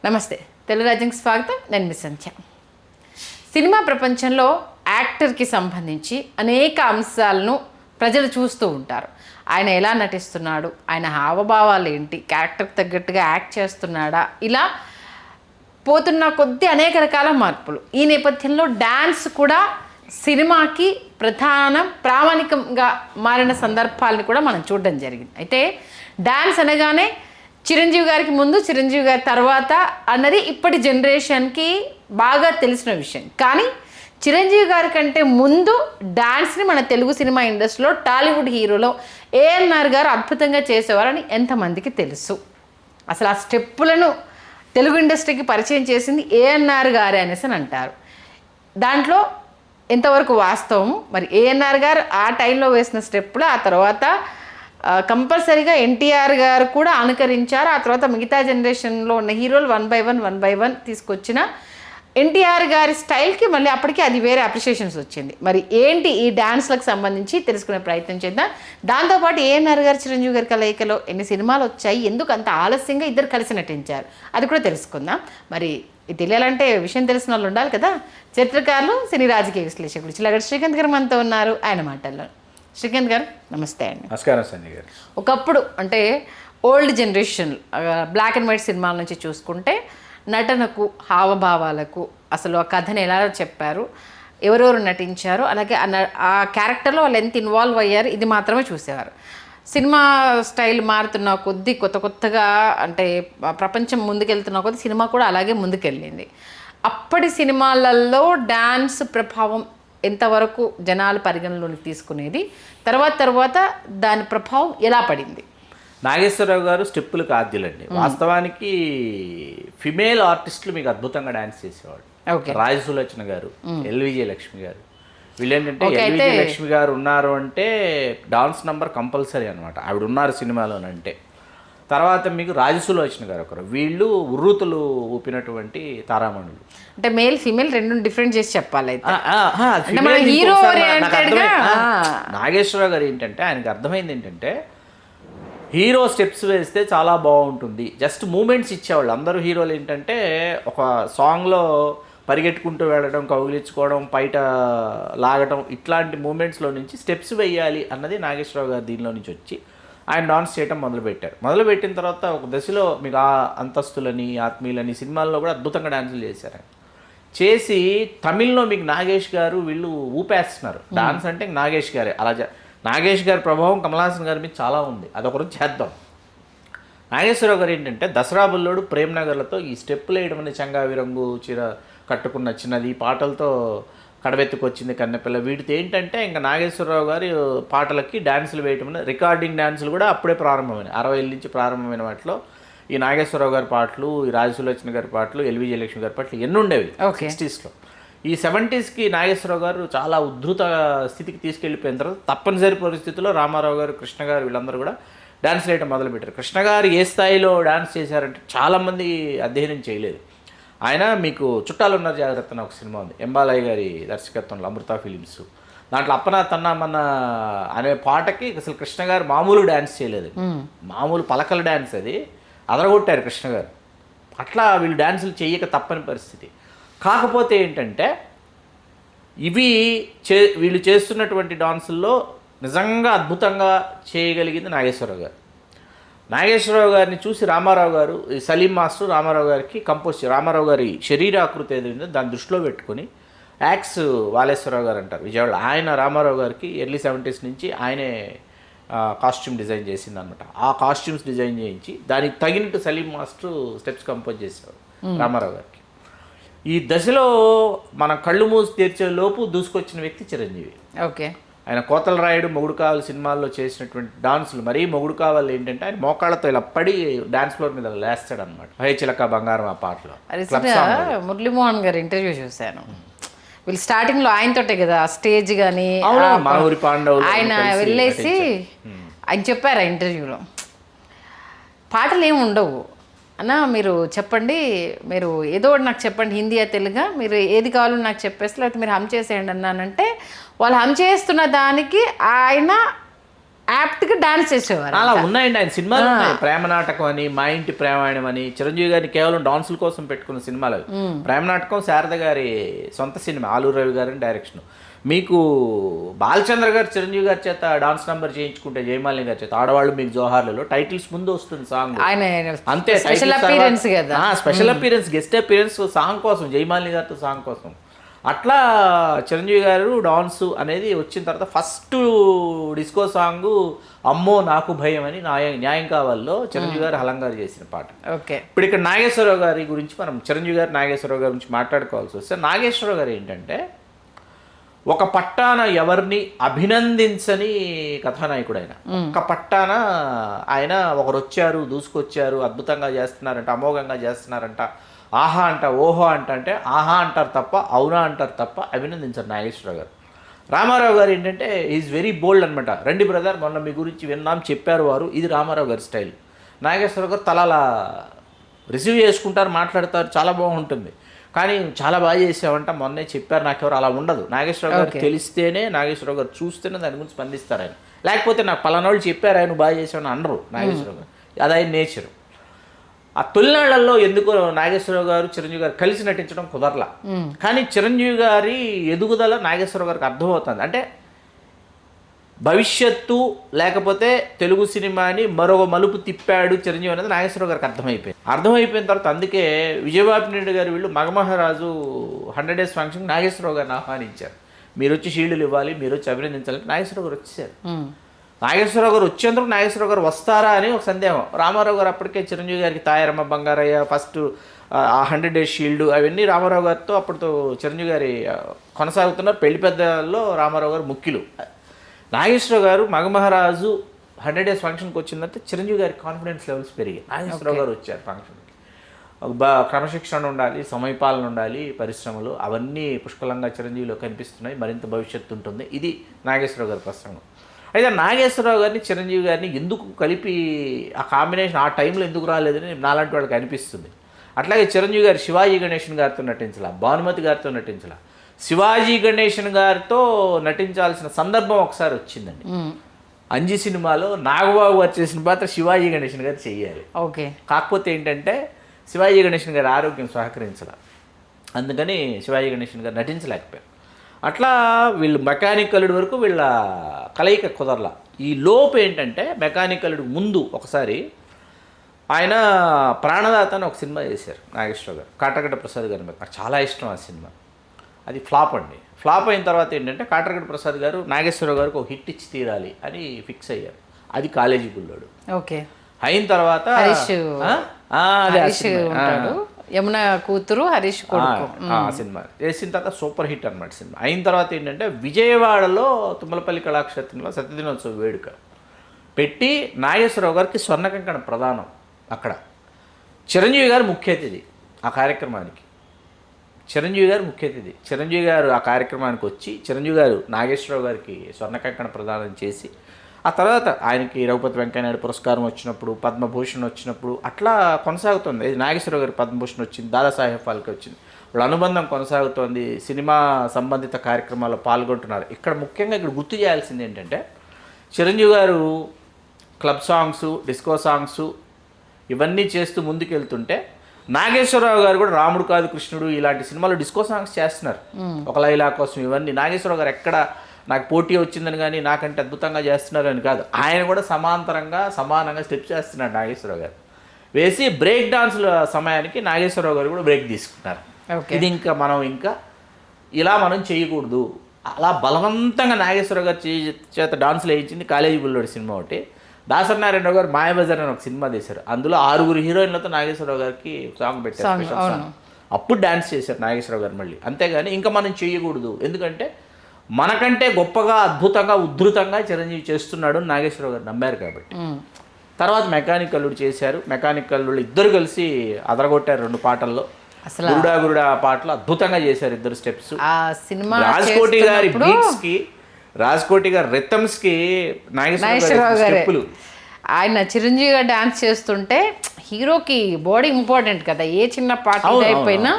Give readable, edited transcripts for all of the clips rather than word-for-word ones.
నమస్తే, తెలుగు రాజ్యంకి స్వాగతం. నేను మీ సంధ్య. సినిమా ప్రపంచంలో యాక్టర్కి సంబంధించి అనేక అంశాలను ప్రజలు చూస్తూ ఉంటారు. ఆయన ఎలా నటిస్తున్నాడు, ఆయన హావభావాలు ఏంటి, క్యారెక్టర్కి తగ్గట్టుగా యాక్ట్ చేస్తున్నాడా, ఇలా పోతున్న కొద్దీ అనేక రకాల మార్పులు. ఈ నేపథ్యంలో డ్యాన్స్ కూడా సినిమాకి ప్రామాణికంగా మారిన సందర్భాలను కూడా మనం చూడడం జరిగింది. అయితే డ్యాన్స్ అనగానే చిరంజీవి గారికి ముందు, చిరంజీవి గారి తర్వాత అన్నది ఇప్పటి జనరేషన్కి బాగా తెలిసిన విషయం. కానీ చిరంజీవి గారి కంటే ముందు డ్యాన్స్ని మన తెలుగు సినిమా ఇండస్ట్రీలో టాలీవుడ్ హీరోలో ఏఎన్ఆర్ గారు అద్భుతంగా చేసేవారని ఎంతమందికి తెలుసు? అసలు ఆ స్టెప్పులను తెలుగు ఇండస్ట్రీకి పరిచయం చేసింది ఏఎన్ఆర్ గారే అనేసి అంటారు. దాంట్లో ఎంతవరకు వాస్తవము? మరి ఏఎన్ఆర్ గారు ఆ టైంలో వేసిన స్టెప్పులు ఆ తర్వాత కంపల్సరీగా ఎన్టీఆర్ గారు కూడా అనుకరించారు. ఆ తర్వాత మిగతా జనరేషన్లో ఉన్న హీరోలు వన్ బై వన్ తీసుకొచ్చిన ఎన్టీఆర్ గారి స్టైల్కి మళ్ళీ అప్పటికి అది వేరే అప్రిషియేషన్స్ వచ్చింది. మరి ఏంటి ఈ డ్యాన్స్లకు సంబంధించి తెలుసుకునే ప్రయత్నం చేద్దాం. దాంతోపాటు ఏఎన్ఆర్ గారు చిరంజీవి గారి కలయికలో ఎన్ని సినిమాలు వచ్చాయి, ఎందుకు అంత ఆలస్యంగా ఇద్దరు కలిసి నటించారు, అది కూడా తెలుసుకుందాం. మరి ఇది తెలియాలంటే విషయం తెలిసిన వాళ్ళు ఉండాలి కదా. చరిత్రకారులు, సినీ రాజకీయ విశ్లేషకులు చిలగడ శ్రీకాంత్ గారు మనతో ఉన్నారు. ఆయన మాటల్లో. శ్రీకాంత్ గారు నమస్తే అండి. నమస్కారం సంజయ్ గారు. ఒకప్పుడు అంటే old generation black and white సినిమాల నుంచి చూసుకుంటే నటనకు, హావభావాలకు, అసలు ఆ కథను ఎలా చెప్పారు, ఎవరెవరు నటించారు, అలాగే ఆ క్యారెక్టర్లో వాళ్ళు ఎంత ఇన్వాల్వ్ అయ్యారు, ఇది మాత్రమే చూసేవారు. సినిమా స్టైల్ మారుతున్న కొద్దీ కొత్తగా అంటే ప్రపంచం ముందుకెళ్తున్న కొద్దీ సినిమా కూడా అలాగే ముందుకెళ్ళింది. అప్పటి సినిమాలలో డ్యాన్స్ ప్రభావం ఎంతవరకు జనాలు పరిగణలోకి తీసుకునేది, తర్వాత దాని ప్రభావం ఎలా పడింది? నాగేశ్వరరావు గారు స్టెప్పులకు ఆద్యులండి. వాస్తవానికి ఫిమేల్ ఆర్టిస్టులు మీకు అద్భుతంగా డాన్స్ చేసేవాడు. రాజసులోచన గారు, ఎల్ విజయలక్ష్మి గారు, వీళ్ళేంటంటే ఎల్ విజయలక్ష్మి గారు ఉన్నారు అంటే డాన్స్ నంబర్ కంపల్సరీ అనమాట. ఆవిడ ఉన్నారు సినిమాలోనంటే. తర్వాత మీకు రాజసులోచన గారు ఒకరు, వీళ్ళు ఉర్రూతులు ఊపినటువంటి తారామణులు. అంటే మేల్ ఫీమేల్ రెండు డిఫరెంట్ చేసి చెప్పాలి. నాగేశ్వరరావు గారు ఏంటంటే ఆయనకి అర్థమైంది ఏంటంటే హీరో స్టెప్స్ వేస్తే చాలా బాగుంటుంది, జస్ట్ మూమెంట్స్ ఇచ్చేవాళ్ళు. అందరూ హీరోలు ఏంటంటే ఒక సాంగ్లో పరిగెట్టుకుంటూ వెళ్ళడం, కౌగిలించుకోవడం, పైట లాగడం, ఇట్లాంటి మూమెంట్స్లో నుంచి స్టెప్స్ వేయాలి అన్నది నాగేశ్వరరావు గారు దీనిలో నుంచి వచ్చి ఆయన డాన్స్ చేయడం మొదలుపెట్టారు. మొదలుపెట్టిన తర్వాత ఒక దశలో మీకు ఆ అంతస్తులని, ఆత్మీయులని సినిమాల్లో కూడా అద్భుతంగా డాన్సులు చేశారు. చేసి తమిళ్లో మీకు నాగేష్ గారు వీళ్ళు ఊపేస్తున్నారు. డాన్స్ అంటే నాగేష్ గారే. అలా నాగేష్ గారి ప్రభావం కమలాసన్ గారి మీద చాలా ఉంది. అదొకరు చేద్దాం. నాగేశ్వరరావు గారు ఏంటంటే దసరా బుల్లోడు, ప్రేమ్ నగర్లతో ఈ స్టెప్పులు వేయడం అనే చంగావి రంగు చీర కట్టుకున్న చిన్నది, పాటలతో కడవెత్తుకొచ్చింది కన్నెపిల్ల, వీటితో ఏంటంటే ఇంకా నాగేశ్వరరావు గారి పాటలకి డ్యాన్సులు వేయటం, రికార్డింగ్ డ్యాన్సులు కూడా అప్పుడే ప్రారంభమైనాయి. 60 నుంచి ప్రారంభమైన వాటిలో ఈ నాగేశ్వరరావు గారి పాటలు, ఈ రాజసులోచన గారి పాటలు, ఎల్ విజయలక్ష్మి గారి పాటలు ఎన్ని ఉండేవి 60స్లో. ఈ 70స్కి నాగేశ్వరరావు గారు చాలా ఉద్ధృత స్థితికి తీసుకెళ్ళిపోయిన తర్వాత తప్పనిసరి పరిస్థితుల్లో రామారావు గారు, కృష్ణ గారు వీళ్ళందరూ కూడా డ్యాన్స్ వేయడం మొదలుపెట్టారు. కృష్ణ గారు ఏ స్థాయిలో డ్యాన్స్ చేశారంటే చాలామంది అధ్యయనం చేయలేదు. ఆయన మీకు చుట్టాలున్నారు జాగ్రత్త అని ఒక సినిమా ఉంది, ఎంబాలయ్య గారి దర్శకత్వంలో, అమృత ఫిలిమ్స్. దాంట్లో అప్పనా తన్నా మన అనే పాటకి అసలు కృష్ణ గారు మామూలు డ్యాన్స్ చేయలేదు, మామూలు పలకల డ్యాన్స్, అది అదరగొట్టారు కృష్ణ గారు. అట్లా వీళ్ళు డ్యాన్సులు చేయక తప్పని పరిస్థితి. కాకపోతే ఏంటంటే వీళ్ళు చేస్తున్నటువంటి డాన్సుల్లో నిజంగా అద్భుతంగా చేయగలిగింది నాగేశ్వరరావు గారు. నాగేశ్వరరావు గారిని చూసి రామారావు గారు, సలీం మాస్టర్ రామారావు గారికి కంపోజ్, రామారావు గారి శరీరాకృతి ఏదైందో దాన్ని దృష్టిలో పెట్టుకొని యాక్స్ వాలేశ్వరరావు గారు అంటారు విజయవాడ, ఆయన రామారావు గారికి ఎర్లీ 70s నుంచి ఆయనే కాస్ట్యూమ్ డిజైన్ చేసింది అనమాట. ఆ కాస్ట్యూమ్స్ డిజైన్ చేయించి దానికి తగినట్టు సలీం మాస్టర్ స్టెప్స్ కంపోజ్ చేసేవారు రామారావు గారికి. ఈ దశలో మనం కళ్ళు మూసి తెరిచే లోపు దూసుకొచ్చిన వ్యక్తి చిరంజీవి. ఓకే. ఆయన కోతల రాయుడు, మొగుడు కావాలి సినిమాల్లో చేసినటువంటి డాన్సులు, మరీ మొగుడు కావాలి ఏంటంటే ఆయన మోకాళ్ళతో ఇలా పడి డాన్స్ ఫ్లోర్ మీద లేస్తాడు అనమాట. హై చిలక బంగారం ఆ పాటలో. మురళీమోహన్ గారు ఇంటర్వ్యూ చూశాను. వీళ్ళు స్టార్టింగ్లో ఆయనతోటే కదా స్టేజ్ కానీ మానూరి పాండవులు ఆయన వెళ్ళేసి ఆయన చెప్పారు ఆ ఇంటర్వ్యూలో, పాటలు ఏమి ఉండవు అన్న, మీరు చెప్పండి, మీరు ఏదో ఒకటి నాకు చెప్పండి, హిందీయా తెలుగా, మీరు ఏది కావాలో నాకు చెప్పేసి, లేకపోతే మీరు హమ్ చేసేయండి అన్నానంటే వాళ్ళు హమ్ చేస్తున్న దానికి ఆయన యాప్ట్గా డాన్స్ చేసేవారు. అలా ఉన్నాయండి ఆయన సినిమాలు ఉన్నాయి. ప్రేమ నాటకం అని, మా ఇంటి ప్రేమాయణం అని, చిరంజీవి గారిని కేవలం డాన్సుల కోసం పెట్టుకున్న సినిమాలు అవి. ప్రేమ నాటకం శారద గారి సొంత సినిమా, ఆలూరు రవి గారి డైరెక్షన్. మీకు బాలచంద్ర గారు చిరంజీవి గారి చేత డాన్స్ నంబర్ చేయించుకుంటే, జయమాలిని గారి చేత ఆడవాళ్ళు మీకు జోహార్లలో టైటిల్స్ ముందు వస్తుంది సాంగ్. ఆయన అంతే, స్పెషల్ అపీరెన్స్ కదా, special appearance, guest appearance song కోసం, జయమాలిని గారితో సాంగ్ కోసం. అట్లా చిరంజీవి గారు డాన్స్ అనేది వచ్చిన తర్వాత ఫస్ట్ డిస్కో సాంగ్ అమ్మో నాకు భయం అని న్యాయం కావాలో చిరంజీవి గారు హలంగారు చేసిన పాట. ఓకే. ఇప్పుడు ఇక్కడ నాగేశ్వరరావు గారి గురించి మనం చిరంజీవి గారు నాగేశ్వరరావు గారి గురించి మాట్లాడుకోవాల్సి వస్తే, నాగేశ్వరరావు గారు ఏంటంటే ఒక పట్టాన ఎవరిని అభినందించని కథానాయకుడు ఆయన. ఒక పట్టాన ఆయన ఒకరు వచ్చారు, దూసుకొచ్చారు, అద్భుతంగా చేస్తున్నారంట, అమోఘంగా చేస్తున్నారంట, ఆహా అంట, ఓహో అంటే ఆహా అంటారు తప్ప, అవునా అంటారు తప్ప అభినందించారు నాగేశ్వరరావు గారు. రామారావు గారు ఏంటంటే ఈజ్ వెరీ బోల్డ్ అనమాట. రండి బ్రదర్, మొన్న మీ గురించి విన్నాం చెప్పారు వారు, ఇది రామారావు గారి స్టైల్. నాగేశ్వరరావు గారు తలలా రిసీవ్ చేసుకుంటారు, మాట్లాడతారు, చాలా బాగుంటుంది. కానీ చాలా బాగా చేసావంట, మొన్నే చెప్పారు నాకెవరు, అలా ఉండదు. నాగేశ్వరరావు గారు తెలిస్తేనే, నాగేశ్వరరావు గారు చూస్తేనే దాని గురించి స్పందిస్తారు ఆయన. లేకపోతే నాకు పలానాళ్ళు చెప్పారు ఆయన బాగా చేసావని అనరు నాగేశ్వరరావు గారు. అది ఆయన నేచరు. ఆ తొలినాళ్లలో ఎందుకో నాగేశ్వరరావు గారు చిరంజీవి గారు కలిసి నటించడం కుదరలా. కానీ చిరంజీవి గారి ఎదుగుదల నాగేశ్వరరావు గారికి అర్థమవుతుంది. అంటే భవిష్యత్తు లేకపోతే తెలుగు సినిమాని మరొక మలుపు తిప్పాడు చిరంజీవి అనేది నాగేశ్వరరావు గారికి అర్థమైపోయిన తర్వాత అందుకే విజయబాబు నాయుడు గారు వీళ్ళు మగమహారాజు 100 days ఫంక్షన్ నాగేశ్వరరావు గారిని ఆహ్వానించారు. మీరు వచ్చి షీల్డ్లు ఇవ్వాలి, మీరు వచ్చి అభినందించాలంటే నాగేశ్వరరావు గారు వచ్చేసారు. నాగేశ్వరరావు గారు వచ్చేందుకు నాగేశ్వరరావు గారు వస్తారా అని ఒక సందేహం. రామారావు గారు అప్పటికే చిరంజీవి గారికి Tayaramma Bangarayya, first 100 days shield అవన్నీ రామారావు గారితో అప్పటితో చిరంజీవి గారి కొనసాగుతున్నారు. పెళ్లి పెద్దల్లో రామారావు గారు ముఖ్యులు. నాగేశ్వరరావు గారు మగమహారాజు 100 days ఫంక్షన్కి వచ్చిందంటే చిరంజీవి గారి కాన్ఫిడెన్స్ లెవెల్స్ పెరిగాయి. నాగేశ్వరరావు గారు వచ్చారు ఫంక్షన్కి. క్రమశిక్షణ ఉండాలి, సమయపాలన ఉండాలి, పరిశ్రమలు అవన్నీ పుష్కలంగా చిరంజీవిలో కనిపిస్తున్నాయి, మరింత భవిష్యత్తు ఉంటుంది. ఇది నాగేశ్వరరావు గారి ప్రసంగం. అయితే నాగేశ్వరరావు గారిని చిరంజీవి గారిని ఎందుకు కలిపి ఆ కాంబినేషన్ ఆ టైంలో ఎందుకు రాలేదని నాలాంటి వాళ్ళకి అనిపిస్తుంది. అట్లాగే చిరంజీవి గారు శివాజీ గణేషన్ గారితో నటించాల, భానుమతి గారితో నటించాల. శివాజీ గణేషన్ గారితో నటించాల్సిన సందర్భం ఒకసారి వచ్చిందండి. అంజి సినిమాలో నాగబాబు గారు చేసిన పాత్ర శివాజీ గణేషన్ గారు చెయ్యాలి. ఓకే. కాకపోతే ఏంటంటే శివాజీ గణేషన్ గారి ఆరోగ్యం సహకరించాల, అందుకని శివాజీ గణేషన్ గారు నటించలేకపోయారు. అట్లా వీళ్ళు మెకానికల్ వరకు వీళ్ళ కలయిక కుదరలా. ఈ లోపు ఏంటంటే మెకానికల్ ముందు ఒకసారి ఆయన ప్రాణదాత అని ఒక సినిమా చేశారు నాగేశ్వరరావు గారు, కాటగడ్డ ప్రసాద్ గారి మీద. నాకు చాలా ఇష్టం ఆ సినిమా. అది ఫ్లాప్ అండి. ఫ్లాప్ అయిన తర్వాత ఏంటంటే కాటగడ్డ ప్రసాద్ గారు నాగేశ్వరరావు గారికి ఒక హిట్ ఇచ్చి తీరాలి అని ఫిక్స్ అయ్యారు. అది కాలేజీ బుల్లోడు. ఓకే. అయిన తర్వాత యమున కూతురు హరీష్ కొడుకు ఆ సినిమా చేసిన తర్వాత సూపర్ హిట్ అనమాట సినిమా. అయిన తర్వాత ఏంటంటే విజయవాడలో తుమ్మలపల్లి కళాక్షేత్రంలో సత్యదినోత్సవ వేడుక పెట్టి నాగేశ్వరరావు గారికి స్వర్ణ కంకణ ప్రదానం. అక్కడ చిరంజీవి గారు ముఖ్య అతిథి ఆ కార్యక్రమానికి. చిరంజీవి గారు ఆ కార్యక్రమానికి వచ్చి చిరంజీవి గారు నాగేశ్వరరావు గారికి స్వర్ణ కంకణ ప్రదానం చేసి, ఆ తర్వాత ఆయనకి రఘుపతి వెంకయ్యనాయుడు పురస్కారం వచ్చినప్పుడు, పద్మభూషణ్ వచ్చినప్పుడు అట్లా కొనసాగుతుంది. ఇది నాగేశ్వరరావు గారి పద్మభూషణ్ వచ్చింది, దాదాసాహెబ్ ఫాల్కే వచ్చింది. వాళ్ళ అనుబంధం కొనసాగుతోంది. సినిమా సంబంధిత కార్యక్రమాల్లో పాల్గొంటున్నారు. ఇక్కడ ముఖ్యంగా గుర్తు చేయాల్సింది ఏంటంటే చిరంజీవి గారు క్లబ్ సాంగ్స్, డిస్కో సాంగ్స్ ఇవన్నీ చేస్తూ ముందుకెళ్తుంటే నాగేశ్వరరావు గారు కూడా రాముడు కాదు కృష్ణుడు ఇలాంటి సినిమాలు డిస్కో సాంగ్స్ చేస్తున్నారు. ఒక లైలా కోసం ఇవన్నీ నాగేశ్వరరావు గారు ఎక్కడ నాకు పోటీ వచ్చిందని కానీ నాకంటే అద్భుతంగా చేస్తున్నారు అని కాదు, ఆయన కూడా సమానంగా స్టెప్స్ చేస్తున్నాడు నాగేశ్వరరావు గారు. వేసి బ్రేక్ డాన్స్ల సమయానికి నాగేశ్వరరావు గారు కూడా బ్రేక్ తీసుకున్నారు. ఇది ఇంకా ఇలా మనం చేయకూడదు. అలా బలవంతంగా నాగేశ్వరరావు గారు చేత డాన్సులు వేయించింది కాలేజీ బుల్లోడి సినిమా ఒకటి. దాసరి నారాయణరావు గారు మాయాబజార్ అని ఒక సినిమా తీశారు. అందులో 6 హీరోయిన్లతో నాగేశ్వరరావు గారికి సాంగ్ పెట్టారు. అప్పుడు డాన్స్ చేశారు నాగేశ్వరరావు గారు మళ్ళీ. అంతేగాని ఇంకా మనం చేయకూడదు, ఎందుకంటే మనకంటే గొప్పగా, అద్భుతంగా, ఉద్ధృతంగా చిరంజీవి చేస్తున్నాడు నాగేశ్వరరావు గారు నమ్మారు కాబట్టి. తర్వాత మెకానిక్ అల్లుడు చేశారు. మెకానిక్ అల్లుడు ఇద్దరు కలిసి అదరగొట్టారు 2 పాటల్లో. అసలు గురుడా పాటలు అద్భుతంగా చేశారు ఇద్దరు స్టెప్స్. రాజ్కోటి గారి బీట్స్కి, రాజ్కోటి గారి రిథమ్స్కి నాగేశ్వరరావు గారి స్టెప్పులు. ఆయన చిరంజీవి గారు డాన్స్ చేస్తుంటే హీరోకి బాడీ ఇంపార్టెంట్ కదా, ఏ చిన్న పార్టీ అయిపోయినా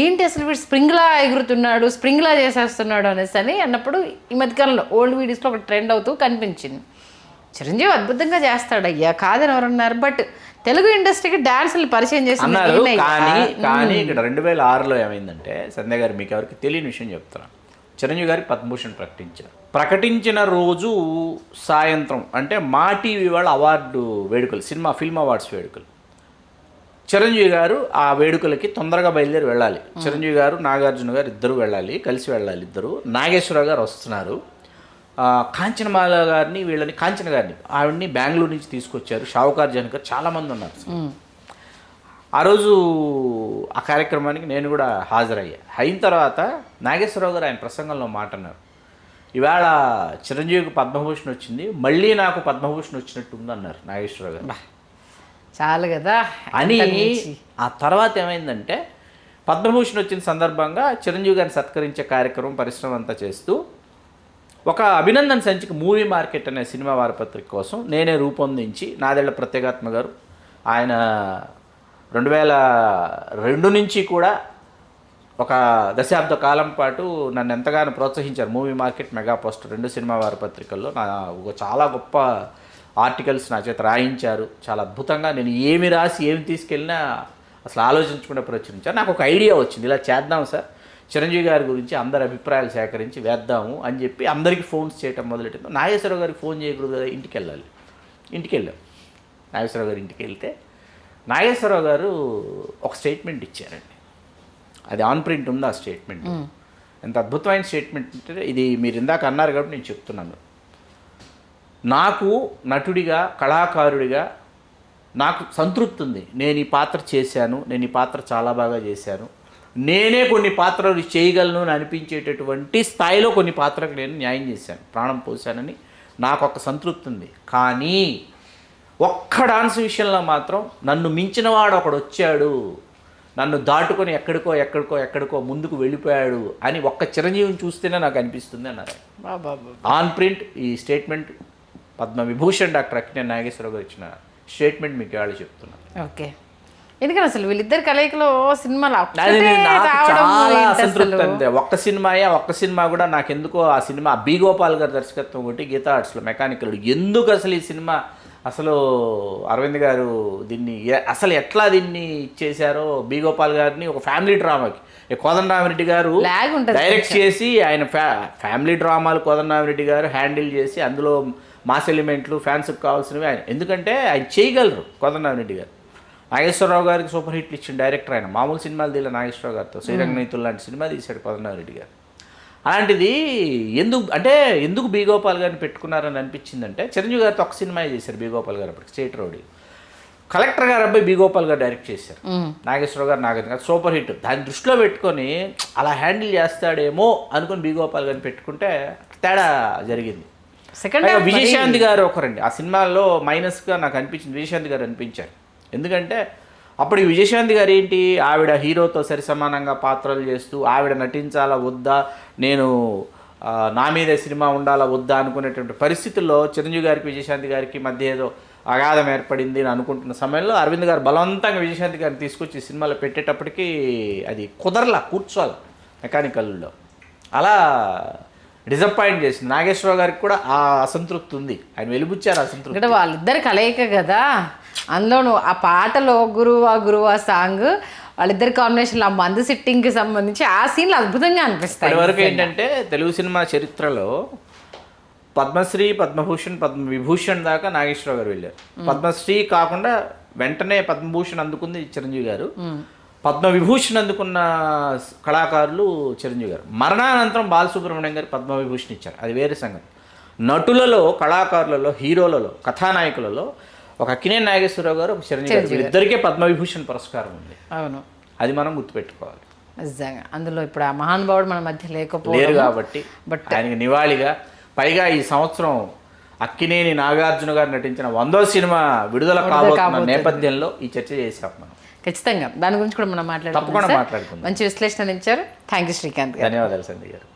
ఏంటి అసలు వీడు స్ప్రింగ్లా ఎగురుతున్నాడు, స్ప్రింగ్లా చేసేస్తున్నాడు అనేసి అని అన్నప్పుడు ఈ మధ్యకాలంలో ఓల్డ్ వీడియోస్లో ఒక ట్రెండ్ అవుతూ కనిపించింది. చిరంజీవి అద్భుతంగా చేస్తాడు అయ్యా, కాదని ఎవరన్నారు. బట్ తెలుగు ఇండస్ట్రీకి డాన్సులు పరిచయం చేసి అన్నారు. కానీ ఇక్కడ 2006లో ఏమైందంటే, సంధ్య గారు మీకు ఎవరికి తెలియని విషయం చెప్తున్నాను. చిరంజీవి గారికి పద్మభూషణ్ ప్రకటించిన రోజు సాయంత్రం అంటే మా టీవీ వాళ్ళ అవార్డు వేడుకలు, ఫిల్మ్ అవార్డ్స్ వేడుకలు. చిరంజీవి గారు ఆ వేడుకలకి తొందరగా బయలుదేరి వెళ్ళాలి. చిరంజీవి గారు, నాగార్జున గారు ఇద్దరు వెళ్ళాలి, కలిసి వెళ్ళాలి ఇద్దరు. నాగేశ్వరరావు గారు వస్తున్నారు. కాంచనమాల గారిని, కాంచన గారిని ఆవిడని బెంగళూరు నుంచి తీసుకొచ్చారు. షావుకార్ జన్ గారు చాలామంది ఉన్నారు. ఆ రోజు ఆ కార్యక్రమానికి నేను కూడా హాజరయ్యా. అయిన తర్వాత నాగేశ్వరరావు గారు ఆయన ప్రసంగంలో మాట అన్నారు, ఇవాళ చిరంజీవికి పద్మభూషణ్ వచ్చింది, మళ్ళీ నాకు పద్మభూషణ్ వచ్చినట్టు ఉందన్నారు నాగేశ్వరరావు గారు. చాలు కదా అని. ఆ తర్వాత ఏమైందంటే, పద్మభూషణ్ వచ్చిన సందర్భంగా చిరంజీవి గారిని సత్కరించే కార్యక్రమం పరిశ్రమ అంతా చేస్తూ ఒక అభినందన సంచిక మూవీ మార్కెట్ అనే సినిమా వారపత్రిక కోసం నేనే రూపొందించి, నాదెళ్ల ప్రత్యేగాత్మ గారు ఆయన 2002 నుంచి కూడా ఒక దశాబ్ద కాలం పాటు నన్ను ఎంతగానో ప్రోత్సహించారు. Movie market, mega poster 2 cinema వారపత్రికల్లో చాలా గొప్ప ఆర్టికల్స్ నా చేత రాయించారు. చాలా అద్భుతంగా నేను ఏమి రాసి ఏమి తీసుకెళ్ళినా అసలు ఆలోచించకుండా ప్రచురించారు. నాకు ఒక ఐడియా వచ్చింది, ఇలా చేద్దాం సార్, చిరంజీవి గారి గురించి అందరి అభిప్రాయాలు సేకరించి వేద్దాము అని చెప్పి అందరికీ ఫోన్స్ చేయటం మొదలెట్టింది. నాగేశ్వరరావు గారికి ఫోన్ చేయకూడదు కదా, ఇంటికి వెళ్ళాలి. ఇంటికి వెళ్ళాం. నాగేశ్వరరావు గారి ఇంటికి వెళ్తే నాగేశ్వరరావు గారు ఒక స్టేట్మెంట్ ఇచ్చారండి. అది ఆన్ ప్రింట్ ఉంది ఆ స్టేట్మెంట్. ఎంత అద్భుతమైన స్టేట్మెంట్ అంటే, ఇది మీరు ఇందాక అన్నారు కాబట్టి నేను చెప్తున్నాను. నాకు నటుడిగా, కళాకారుడిగా నాకు సంతృప్తి ఉంది. నేను ఈ పాత్ర చేశాను, నేను ఈ పాత్ర చాలా బాగా చేశాను, నేనే కొన్ని పాత్రలు చేయగలను అని అనిపించేటటువంటి స్థాయిలో కొన్ని పాత్రలకు నేను న్యాయం చేశాను, ప్రాణం పోశానని నాకు ఒక సంతృప్తి ఉంది. కానీ ఒక్క డాన్స్ విషయంలో మాత్రం నన్ను మించిన వాడు ఒకడు వచ్చాడు, నన్ను దాటుకొని ఎక్కడికో ముందుకు వెళ్ళిపోయాడు అని ఒక్క చిరంజీవిని చూస్తేనే నాకు అనిపిస్తుంది అన్నారు. ఆన్ ప్రింట్ ఈ స్టేట్మెంట్ పద్మవిభూషణ్ డాక్టర్ అక్కినేని నాగేశ్వరరావు గారు ఇచ్చిన స్టేట్మెంట్ మీకు వాళ్ళు చెప్తున్నాను. ఓకే, ఎందుకని అసలు వీళ్ళిద్దరు కలయికలో సినిమాలు చాలా అసంతృప్తి అంతే. ఒక్క సినిమా కూడా నాకు ఎందుకో ఆ సినిమా బి గోపాల్ గారి దర్శకత్వం ఒకటి, గీతా ఆర్ట్స్లో మెకానికల్. ఎందుకు అసలు ఈ సినిమా అసలు అరవింద్ గారు దీన్ని అసలు ఎట్లా దీన్ని ఇచ్చేశారో, బి గోపాల్ గారిని ఒక ఫ్యామిలీ డ్రామాకి కోదండరామిరెడ్డి గారు డైరెక్ట్ చేసి, ఆయన ఫ్యామిలీ డ్రామాలు కోదండరామిరెడ్డి గారు హ్యాండిల్ చేసి, అందులో మాస్ ఎలిమెంట్లు ఫ్యాన్స్కి కావాల్సినవి ఆయన, ఎందుకంటే ఆయన చేయగలరు కోదండరామిరెడ్డి గారు. నాగేశ్వరరావు గారికి సూపర్ హిట్లు ఇచ్చిన డైరెక్టర్ ఆయన. మామూలు సినిమాలు తీయలే నాగేశ్వరరావు గారితో. శ్రీరంగనీతులు లాంటి సినిమా తీశాడు కోదండరామిరెడ్డి గారు. అలాంటిది ఎందుకు బి గోపాల్ గారిని పెట్టుకున్నారని అనిపించిందంటే, చిరంజీవి గారితో ఒక సినిమా చేశారు బి గోపాల్ గారు అప్పటికి, స్టేట్ రౌడీ. కలెక్టర్ గారు అబ్బాయి బి గోపాల్ గారు డైరెక్ట్ చేశారు. నాగేశ్వరరావు గారు, నాగార్జున గారు సూపర్ హిట్. దాన్ని దృష్టిలో పెట్టుకొని అలా హ్యాండిల్ చేస్తాడేమో అనుకుని బి గోపాల్ గారిని పెట్టుకుంటే తేడా జరిగింది. విజయశాంతి గారు ఒకరండి ఆ సినిమాలో మైనస్గా నాకు అనిపించింది. విజయశాంతి గారు అనిపించారు. ఎందుకంటే అప్పుడు విజయశాంతి గారు ఏంటి, ఆవిడ హీరోతో సరి సమానంగా పాత్రలు చేస్తూ ఆవిడ నటించాలా వద్దా, నేను నా మీదే సినిమా ఉండాలా వద్దా అనుకునేటువంటి పరిస్థితుల్లో చిరంజీవి గారికి విజయశాంతి గారికి మధ్య ఏదో అగాధం ఏర్పడింది అని అనుకుంటున్న సమయంలో అరవింద్ గారు బలవంతంగా విజయశాంతి గారిని తీసుకొచ్చి సినిమాలో పెట్టేటప్పటికీ అది కూర్చోాలి మెకానికల్లో. అలా డిసప్పాయింట్ చేసింది. నాగేశ్వరరావు గారికి కూడా ఆ అసంతృప్తి ఉంది, ఆయన వెలిబుచ్చారు అసంతృప్తి. ఇక్కడ వాళ్ళిద్దరు కలయిక కదా, అందులోను ఆ పాటలో గురువా సాంగ్, వాళ్ళిద్దరి కాంబినేషన్లో ఆ మందు సిట్టింగ్కి సంబంధించి ఆ సీన్లు అద్భుతంగా అనిపిస్తాయి. ఇప్పటివరకు ఏంటంటే తెలుగు సినిమా చరిత్రలో పద్మశ్రీ, పద్మభూషణ్, పద్మవిభూషణ్ దాకా నాగేశ్వరరావు గారు వెళ్ళారు. పద్మశ్రీ కాకుండా వెంటనే పద్మభూషణ్ అందుకుంది చిరంజీవి గారు. పద్మవిభూషణ్ అందుకున్న కళాకారులు చిరంజీవి గారు. మరణానంతరం బాలసుబ్రహ్మణ్యం గారు పద్మవిభూషణ్ ఇచ్చారు, అది వేరే సంగతి. నటులలో, కళాకారులలో, హీరోలలో, కథానాయకులలో ఒక అక్కినేని నాగేశ్వరరావు గారు, ఒక చిరంజీవి గారు, వీరిద్దరికే పద్మవిభూషణ్ పురస్కారం ఉంది. అవును, అది మనం గుర్తుపెట్టుకోవాలి. నిజంగా అందులో ఇప్పుడు ఆ మహానుభావుడు మన మధ్య లేరు కాబట్టి ఆయనకి నివాళిగా, పైగా ఈ సంవత్సరం అక్కినేని నాగార్జున గారు నటించిన 100వ సినిమా విడుదల కాబోతున్న నేపథ్యంలో ఈ చర్చ చేసాం మనం. ఖచ్చితంగా దాని గురించి కూడా మనం మాట్లాడుకుందాం. తప్పకుండా మాట్లాడుకుందాం. మంచి విశ్లేషణ ఇచ్చారు. థ్యాంక్ యూ శ్రీకాంత్ గారు. ధన్యవాదాలు సంధ్య గారు.